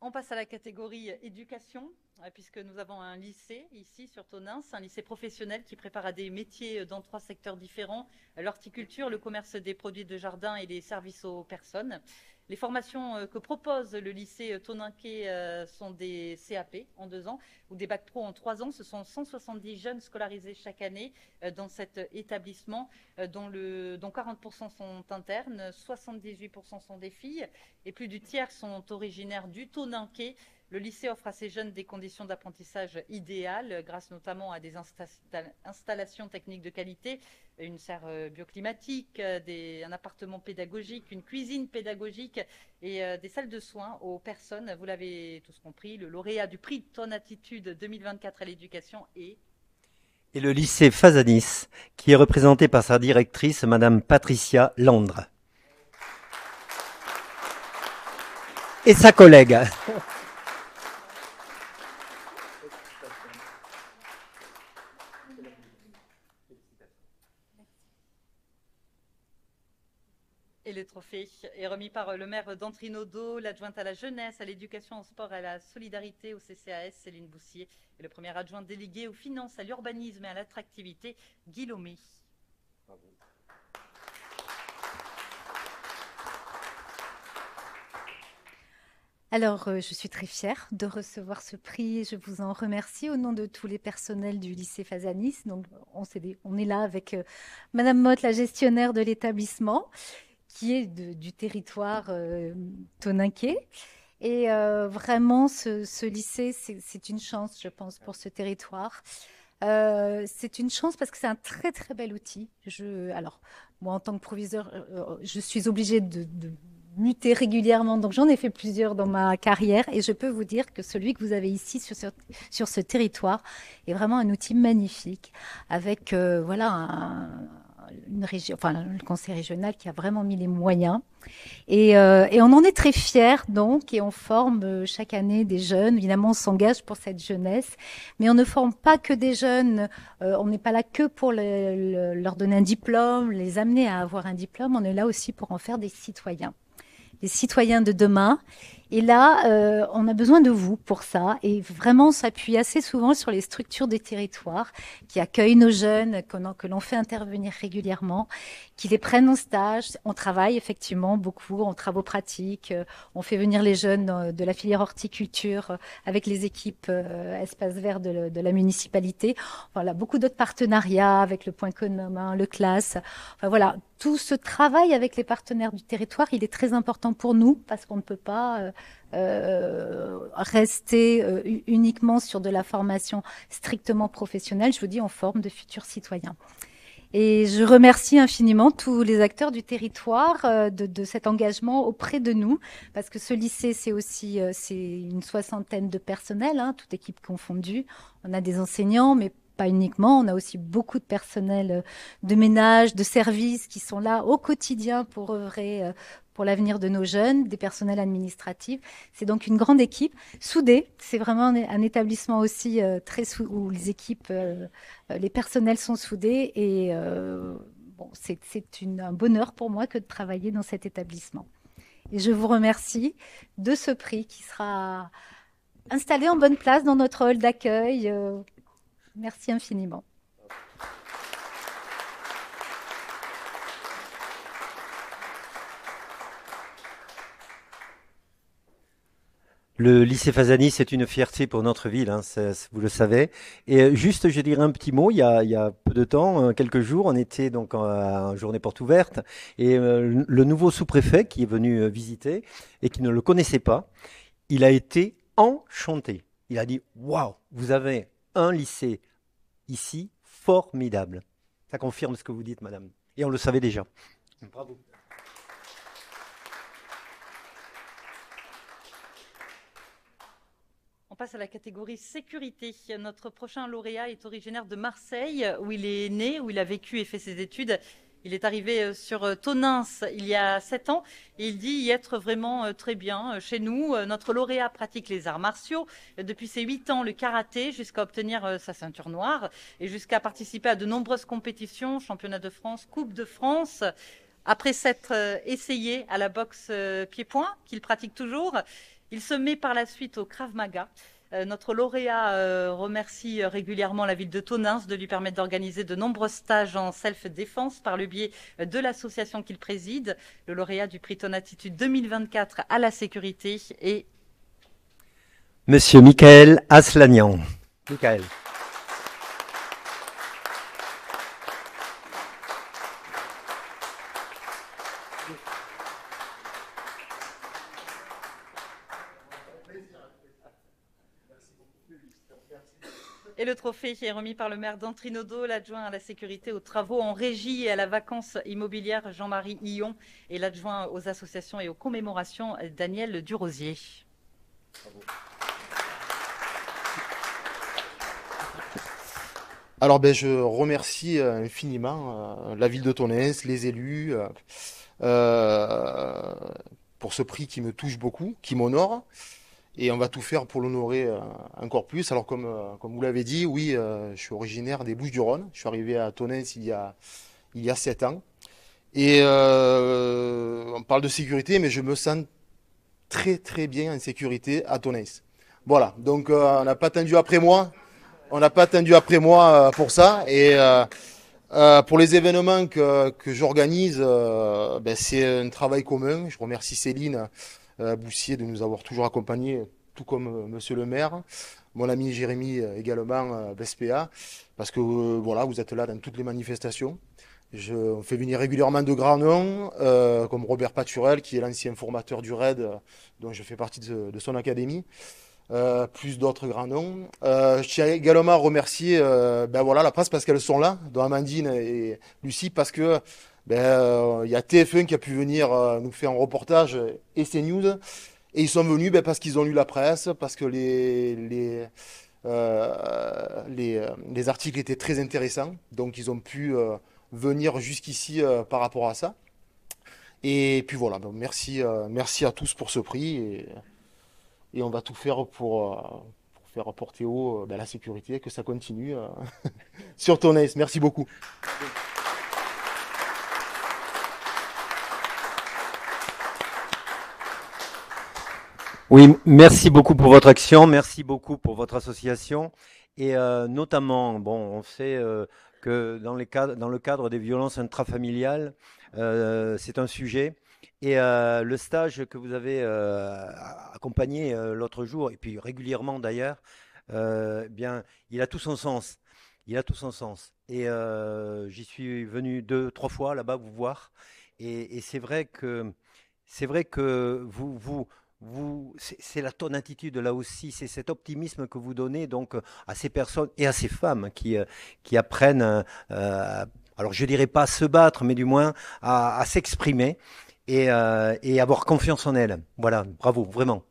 On passe à la catégorie éducation, puisque nous avons un lycée ici sur Tonneins, un lycée professionnel qui prépare à des métiers dans 3 secteurs différents, l'horticulture, le commerce des produits de jardin et les services aux personnes. Les formations que propose le lycée Tonninquais sont des CAP en 2 ans ou des bacs pro en 3 ans. Ce sont 170 jeunes scolarisés chaque année dans cet établissement, dont 40% sont internes, 78% sont des filles et plus du tiers sont originaires du Tonninquais. Le lycée offre à ces jeunes des conditions d'apprentissage idéales, grâce notamment à des installations techniques de qualité, une serre bioclimatique, un appartement pédagogique, une cuisine pédagogique et des salles de soins aux personnes. Vous l'avez tous compris, le lauréat du prix Ton Attitude 2024 à l'éducation est... Et le lycée Fazanis, qui est représenté par sa directrice, Madame Patricia Landre. Et sa collègue. Et le trophée est remis par le maire d'Antrinodo, l'adjointe à la jeunesse, à l'éducation, au sport et à la solidarité au CCAS, Céline Boussier, et le premier adjoint délégué aux finances, à l'urbanisme et à l'attractivité, Guy Lomé. Bravo. Alors, je suis très fière de recevoir ce prix et je vous en remercie au nom de tous les personnels du lycée Fazanis. Donc, on est là avec Madame Motte, la gestionnaire de l'établissement, qui est du territoire tonninquais. Et vraiment, ce lycée, c'est une chance, je pense, pour ce territoire. C'est une chance parce que c'est un très, très bel outil. Alors, moi, en tant que proviseur, je suis obligée de muter régulièrement. Donc, j'en ai fait plusieurs dans ma carrière et je peux vous dire que celui que vous avez ici sur ce territoire est vraiment un outil magnifique avec, voilà, une région, enfin, le conseil régional qui a vraiment mis les moyens. Et on en est très fiers, donc, et on forme chaque année des jeunes. Évidemment, on s'engage pour cette jeunesse, mais on ne forme pas que des jeunes. On n'est pas là que pour leur donner un diplôme, les amener à avoir un diplôme. On est là aussi pour en faire des citoyens de demain. Et là, on a besoin de vous pour ça. Et vraiment, on s'appuie assez souvent sur les structures des territoires qui accueillent nos jeunes, que l'on fait intervenir régulièrement, qui les prennent en stage. On travaille effectivement beaucoup en travaux pratiques. On fait venir les jeunes de la filière horticulture avec les équipes espaces verts de la municipalité. Voilà, beaucoup d'autres partenariats avec le Point commun, le CLAS. Enfin, voilà, tout ce travail avec les partenaires du territoire, il est très important pour nous parce qu'on ne peut pas rester uniquement sur de la formation strictement professionnelle. Je vous dis, on forme de futurs citoyens. Et je remercie infiniment tous les acteurs du territoire de cet engagement auprès de nous, parce que ce lycée, c'est aussi c'est une soixantaine de personnels, hein, toute équipe confondue. On a des enseignants, mais pas uniquement. On a aussi beaucoup de personnel de ménage, de services qui sont là au quotidien pour œuvrer pour l'avenir de nos jeunes, des personnels administratifs. C'est donc une grande équipe soudée. C'est vraiment un établissement aussi où les équipes, les personnels sont soudés. Et bon, c'est un bonheur pour moi que de travailler dans cet établissement. Et je vous remercie de ce prix qui sera installé en bonne place dans notre hall d'accueil. Merci infiniment. Le lycée Fazani, c'est une fierté pour notre ville, hein, vous le savez. Et juste, je dirais un petit mot. Il y a peu de temps, quelques jours, on était donc à journée porte ouverte, et le nouveau sous-préfet qui est venu visiter et qui ne le connaissait pas, il a été enchanté. Il a dit waouh, vous avez un lycée ici formidable. Ça confirme ce que vous dites, madame. Et on le savait déjà. Bravo. On passe à la catégorie sécurité. Notre prochain lauréat est originaire de Marseille, où il est né, où il a vécu et fait ses études. Il est arrivé sur Tonins il y a 7 ans et il dit y être vraiment très bien chez nous. Notre lauréat pratique les arts martiaux. Depuis ses 8 ans, le karaté, jusqu'à obtenir sa ceinture noire et jusqu'à participer à de nombreuses compétitions, championnats de France, Coupe de France. Après s'être essayé à la boxe pied-point, qu'il pratique toujours, il se met par la suite au Krav Maga. Notre lauréat remercie régulièrement la ville de Tonins de lui permettre d'organiser de nombreux stages en self-défense par le biais de l'association qu'il préside. Le lauréat du prix Tonatitude 2024 à la sécurité est Monsieur Michael Aslanian. Michael. Et le trophée est remis par le maire d'Antrinodo, l'adjoint à la sécurité, aux travaux en régie et à la vacance immobilière Jean-Marie Hillon et l'adjoint aux associations et aux commémorations Daniel Durosier. Bravo. Alors je remercie infiniment la ville de Tonins, les élus, pour ce prix qui me touche beaucoup, qui m'honore. Et on va tout faire pour l'honorer encore plus. Alors comme vous l'avez dit, oui, je suis originaire des Bouches-du-Rhône. Je suis arrivé à Tonins il y a 7 ans. Et on parle de sécurité, mais je me sens très très bien en sécurité à Tonins. Voilà, donc on n'a pas attendu après moi. On n'a pas attendu après moi pour ça. Et pour les événements que j'organise, c'est un travail commun. Je remercie Céline Boussier de nous avoir toujours accompagnés, tout comme monsieur le maire, mon ami Jérémy également, BSPA, parce que voilà, vous êtes là dans toutes les manifestations. On fait venir régulièrement de grands noms, comme Robert Paturel, qui est l'ancien formateur du RAID, dont je fais partie de son académie, plus d'autres grands noms. Je tiens également à remercier voilà, la presse parce qu'elles sont là, dont Amandine et Lucie, parce que il y a TF1 qui a pu venir nous faire un reportage et CNews. Et ils sont venus parce qu'ils ont lu la presse, parce que les articles étaient très intéressants. Donc ils ont pu venir jusqu'ici par rapport à ça. Et puis voilà, merci à tous pour ce prix. Et on va tout faire pour faire porter haut la sécurité, que ça continue sur Tonins. Merci beaucoup. Oui, merci beaucoup pour votre action, merci beaucoup pour votre association. Et notamment, on sait que dans le cadre des violences intrafamiliales, c'est un sujet. Et le stage que vous avez accompagné l'autre jour, et puis régulièrement d'ailleurs, il a tout son sens. Il a tout son sens. Et j'y suis venu 2-3 fois là-bas vous voir. Et c'est vrai que c'est la ton attitude là aussi, c'est cet optimisme que vous donnez donc à ces personnes et à ces femmes qui apprennent alors je dirais pas se battre, mais du moins à s'exprimer et avoir confiance en elles. Voilà, bravo, vraiment.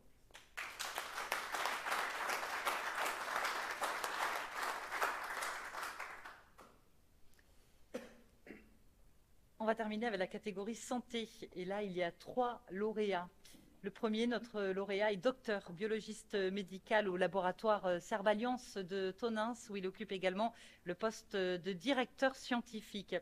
On va terminer avec la catégorie santé. Et là, il y a 3 lauréats. Le premier, notre lauréat, est docteur, biologiste médical au laboratoire Servalliance de Tonneins, où il occupe également le poste de directeur scientifique.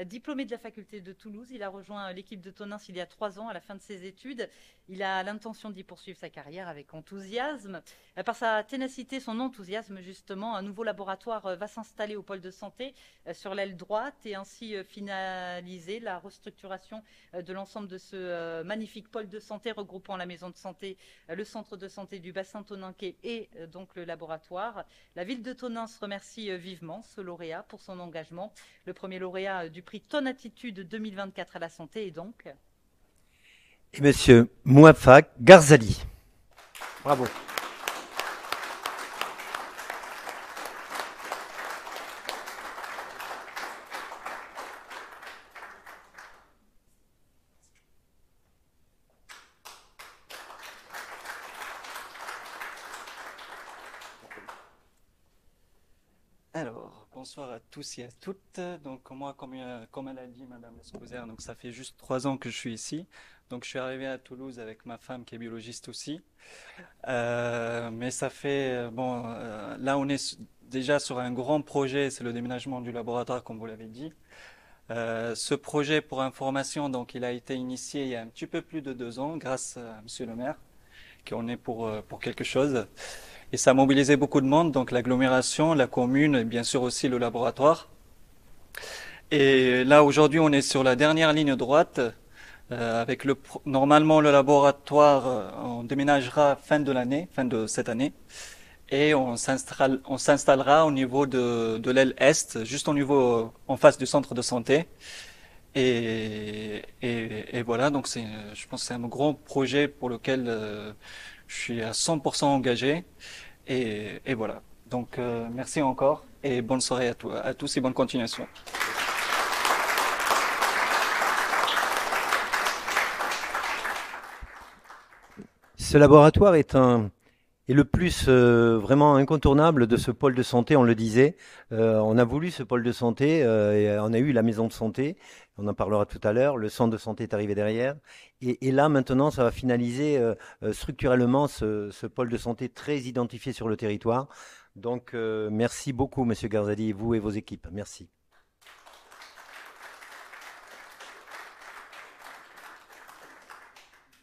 Diplômé de la faculté de Toulouse, il a rejoint l'équipe de Tonneins il y a 3 ans à la fin de ses études. Il a l'intention d'y poursuivre sa carrière avec enthousiasme. Par sa ténacité, son enthousiasme justement, un nouveau laboratoire va s'installer au pôle de santé sur l'aile droite et ainsi finaliser la restructuration de l'ensemble de ce magnifique pôle de santé regroupant la maison de santé, le centre de santé du bassin Toninquet et donc le laboratoire. La ville de Tonneins remercie vivement ce lauréat pour son engagement. Le premier lauréat du prix Tonatitude 2024 à la santé est donc... Et monsieur Mouafak Garzali. Bravo. Alors, bonsoir à tous et à toutes. Donc moi, comme elle a dit, Madame Escouzer, donc ça fait juste 3 ans que je suis ici. Donc je suis arrivé à Toulouse avec ma femme qui est biologiste aussi. Mais ça fait, là on est déjà sur un grand projet, c'est le déménagement du laboratoire, comme vous l'avez dit. Ce projet, pour information, donc il a été initié il y a un petit peu plus de 2 ans, grâce à Monsieur le maire, qui en est pour quelque chose. Et ça a mobilisé beaucoup de monde, donc l'agglomération, la commune et bien sûr aussi le laboratoire. Et là, aujourd'hui, on est sur la dernière ligne droite. Avec normalement, le laboratoire, on déménagera fin de cette année. Et on s'installera au niveau de l'aile Est, juste au niveau, en face du centre de santé. Et voilà, donc je pense que c'est un gros projet pour lequel je suis à 100% engagé. Et voilà. Donc merci encore et bonne soirée à tous et bonne continuation. Ce laboratoire est le plus vraiment incontournable de ce pôle de santé, on le disait. On a voulu ce pôle de santé et on a eu la maison de santé, on en parlera tout à l'heure, le centre de santé est arrivé derrière. Et là maintenant ça va finaliser structurellement ce pôle de santé très identifié sur le territoire. Donc merci beaucoup Monsieur Garzali, vous et vos équipes, merci.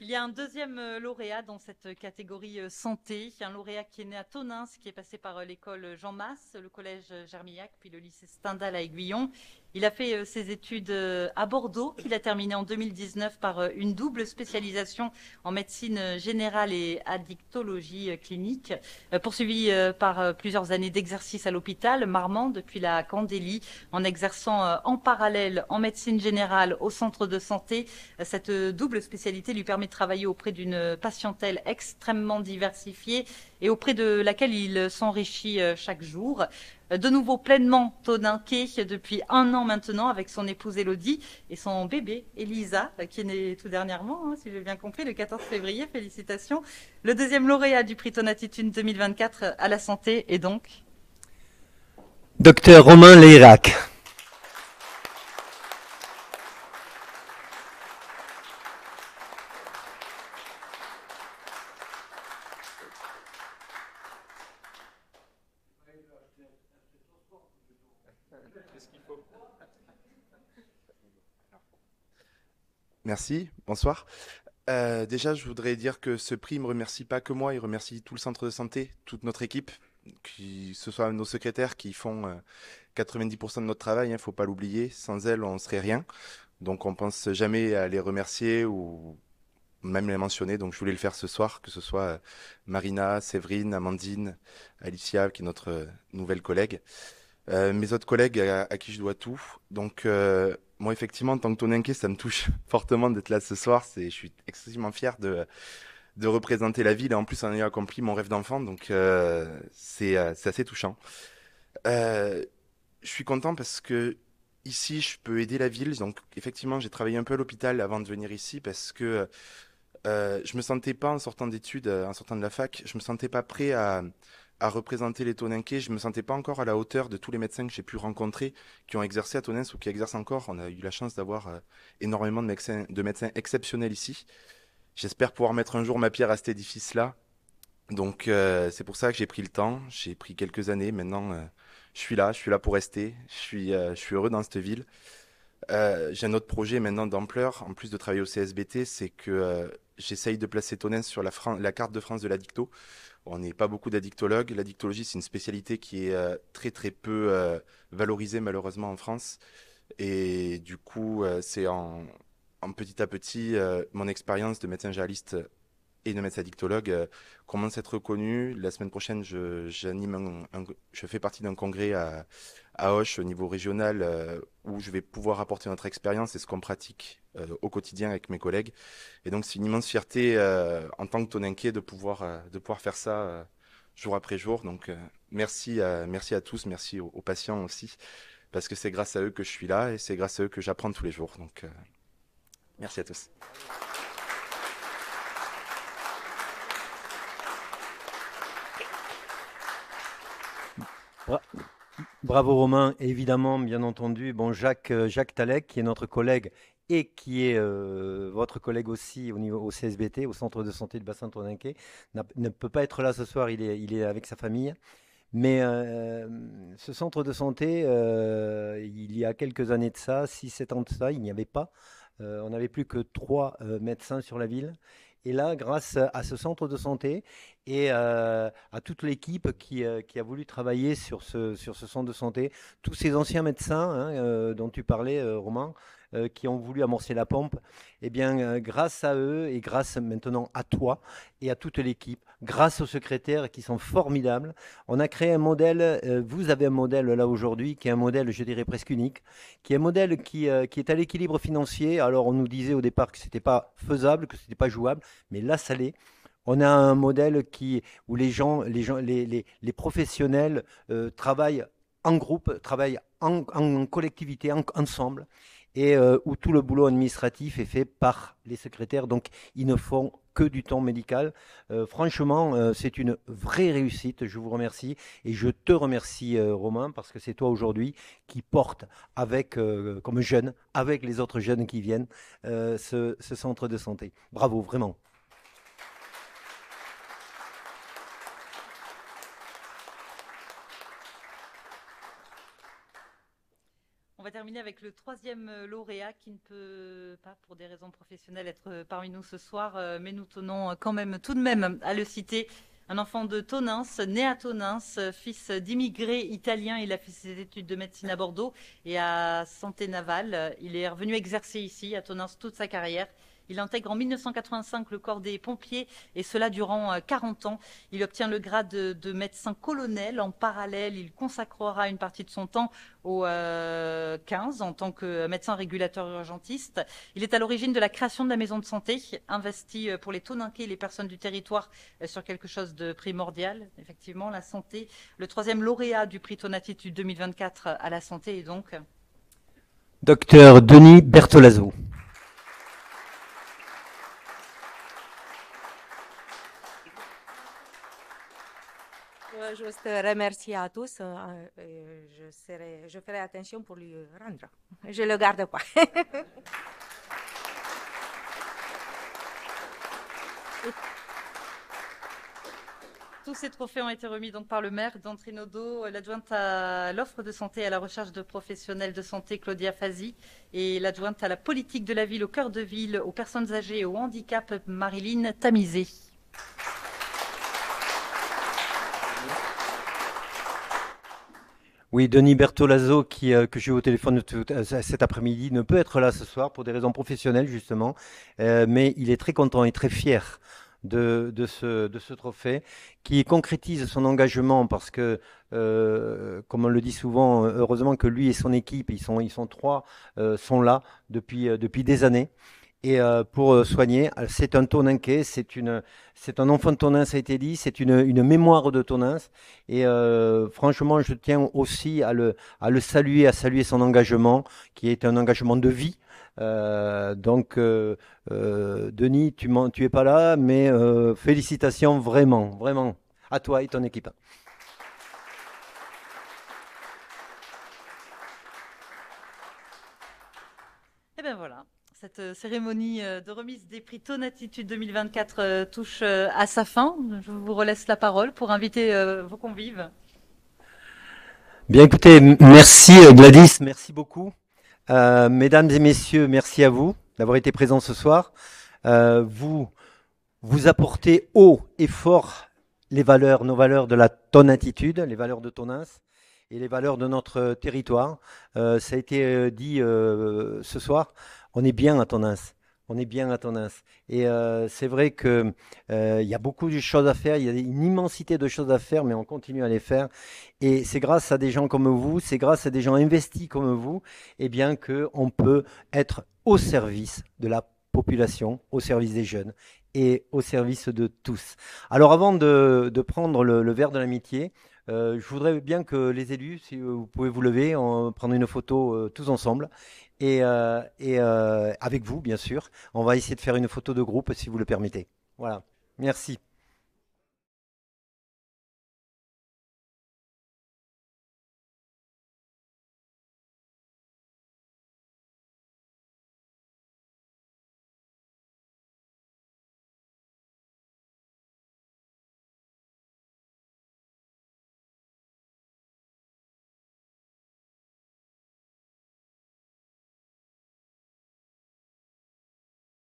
Il y a un deuxième lauréat dans cette catégorie santé, un lauréat qui est né à Tonneins, qui est passé par l'école Jean Masse, le collège Germillac, puis le lycée Stendhal à Aiguillon. Il a fait ses études à Bordeaux, qu'il a terminé en 2019 par une double spécialisation en médecine générale et addictologie clinique, poursuivi par plusieurs années d'exercice à l'hôpital Marmande, puis la Candélie, en exerçant en parallèle en médecine générale au centre de santé. Cette double spécialité lui permet de travailler auprès d'une patientèle extrêmement diversifiée et auprès de laquelle il s'enrichit chaque jour. De nouveau pleinement toninqué depuis 1 an maintenant avec son épouse Élodie et son bébé Elisa, qui est née tout dernièrement, si j'ai bien compris, le 14 février. Félicitations. Le deuxième lauréat du prix Tonatitude 2024 à la santé est donc Docteur Romain Leirac. Merci, bonsoir. Déjà, je voudrais dire que ce prix ne me remercie pas que moi, il remercie tout le centre de santé, toute notre équipe, que ce soit nos secrétaires qui font 90% de notre travail, il ne faut pas l'oublier. Sans elles, on ne serait rien. Donc, on ne pense jamais à les remercier ou même les mentionner. Donc, je voulais le faire ce soir, que ce soit Marina, Séverine, Amandine, Alicia, qui est notre nouvelle collègue. Mes autres collègues à qui je dois tout. Donc, moi, effectivement, en tant que Toninquais, ça me touche fortement d'être là ce soir. Je suis excessivement fier de représenter la ville et en plus en ayant accompli mon rêve d'enfant. Donc, c'est assez touchant. Je suis content parce que ici, je peux aider la ville. Donc, effectivement, j'ai travaillé un peu à l'hôpital avant de venir ici parce que je me sentais pas en sortant d'études, en sortant de la fac, je me sentais pas prêt à représenter les Tonnenkais. Je me sentais pas encore à la hauteur de tous les médecins que j'ai pu rencontrer, qui ont exercé à Tonneins ou qui exercent encore. On a eu la chance d'avoir énormément de médecins exceptionnels ici. J'espère pouvoir mettre un jour ma pierre à cet édifice-là. Donc c'est pour ça que j'ai pris le temps, j'ai pris quelques années. Maintenant, je suis là pour rester. Je suis heureux dans cette ville. J'ai un autre projet maintenant d'ampleur, en plus de travailler au CSBT, c'est que j'essaye de placer Tonneins sur la carte de France de l'addicto. On n'est pas beaucoup d'addictologues. L'addictologie, c'est une spécialité qui est très très peu valorisée malheureusement en France. Et du coup, c'est en petit à petit, mon expérience de médecin généraliste et de médecin addictologue commence à être reconnue. La semaine prochaine, je fais partie d'un congrès à Auch au niveau régional où je vais pouvoir apporter notre expérience et ce qu'on pratique au quotidien avec mes collègues. Et donc, c'est une immense fierté en tant que Tonnenkais de pouvoir faire ça jour après jour. Donc, merci à tous, merci aux patients aussi, parce que c'est grâce à eux que je suis là et c'est grâce à eux que j'apprends tous les jours. Donc, merci à tous. Bravo Romain, et évidemment, bien entendu, bon, Jacques Talec, qui est notre collègue et qui est votre collègue aussi au CSBT, au Centre de santé de Bassin Tonnenkais, ne peut pas être là ce soir, il est avec sa famille. Mais ce centre de santé, il y a quelques années de ça, 6-7 ans de ça, il n'y avait pas. On n'avait plus que 3 médecins sur la ville. Et là, grâce à ce centre de santé et à toute l'équipe qui a voulu travailler sur ce centre de santé, tous ces anciens médecins dont tu parlais, Romain, qui ont voulu amorcer la pompe, eh bien, grâce à eux et grâce maintenant à toi et à toute l'équipe, grâce aux secrétaires qui sont formidables, on a créé un modèle, vous avez un modèle là aujourd'hui qui est un modèle, je dirais, presque unique, qui est un modèle qui est à l'équilibre financier. Alors, on nous disait au départ que ce n'était pas faisable, que ce n'était pas jouable, mais là, ça l'est. On a un modèle où les professionnels travaillent en groupe, travaillent en collectivité, ensemble, et où tout le boulot administratif est fait par les secrétaires. Donc, ils ne font que du temps médical. Franchement, c'est une vraie réussite. Je vous remercie et je te remercie, Romain, parce que c'est toi aujourd'hui qui porte comme jeune, avec les autres jeunes qui viennent, ce centre de santé. Bravo, vraiment. On va terminer avec le 3e lauréat qui ne peut pas, pour des raisons professionnelles, être parmi nous ce soir, mais nous tenons quand même tout de même à le citer. Un enfant de Tonneins, né à Tonneins, fils d'immigrés italiens. Il a fait ses études de médecine à Bordeaux et à Santé Navale. Il est revenu exercer ici à Tonneins toute sa carrière. Il intègre en 1985 le corps des pompiers et cela durant 40 ans. Il obtient le grade de médecin colonel. En parallèle, il consacrera une partie de son temps au 15 en tant que médecin régulateur urgentiste. Il est à l'origine de la création de la maison de santé, investi pour les Tonnenkais et les personnes du territoire sur quelque chose de primordial, effectivement, la santé. Le 3e lauréat du prix Tonatitude 2024 à la santé est donc Docteur Denis Bertolazzo. Juste remercier à tous. Je ferai attention pour lui rendre. Je le garde pas. Tous ces trophées ont été remis donc par le maire d'Antrinodo, l'adjointe à l'offre de santé et à la recherche de professionnels de santé, Claudia Fazi, et l'adjointe à la politique de la ville, au cœur de ville, aux personnes âgées et au handicap, Marilyn Tamizé. Oui, Denis Bertolazzo, que j'ai eu au téléphone cet après-midi, ne peut être là ce soir pour des raisons professionnelles, justement, mais il est très content et très fier de ce trophée, qui concrétise son engagement parce que, comme on le dit souvent, heureusement que lui et son équipe, ils sont 3, sont là depuis des années. et pour soigner. C'est un Toninquais, c'est un enfant de Tonins, ça a été dit, c'est une mémoire de Tonins. Et franchement, je tiens aussi à le saluer, à saluer son engagement, qui est un engagement de vie. Donc, Denis, tu es pas là, mais félicitations vraiment, vraiment à toi et ton équipe. Et bien voilà, cette cérémonie de remise des prix Tonatitude 2024 touche à sa fin. Je vous relaisse la parole pour inviter vos convives. Bien écoutez, merci Gladys, merci beaucoup. Mesdames et messieurs, merci à vous d'avoir été présents ce soir. Vous apportez haut et fort nos valeurs de la Tonatitude, les valeurs de Tonins et les valeurs de notre territoire. Ça a été dit ce soir, on est bien à Tonins. On est bien à Tonins. Et c'est vrai qu'il y a beaucoup de choses à faire, il y a une immensité de choses à faire, mais on continue à les faire. Et c'est grâce à des gens comme vous, c'est grâce à des gens investis comme vous, eh bien qu'on peut être au service de la population, au service des jeunes et au service de tous. Alors avant de prendre le verre de l'amitié, je voudrais bien que les élus, si vous pouvez vous lever, prendre une photo tous ensemble. Et avec vous, bien sûr. On va essayer de faire une photo de groupe, si vous le permettez. Voilà. Merci.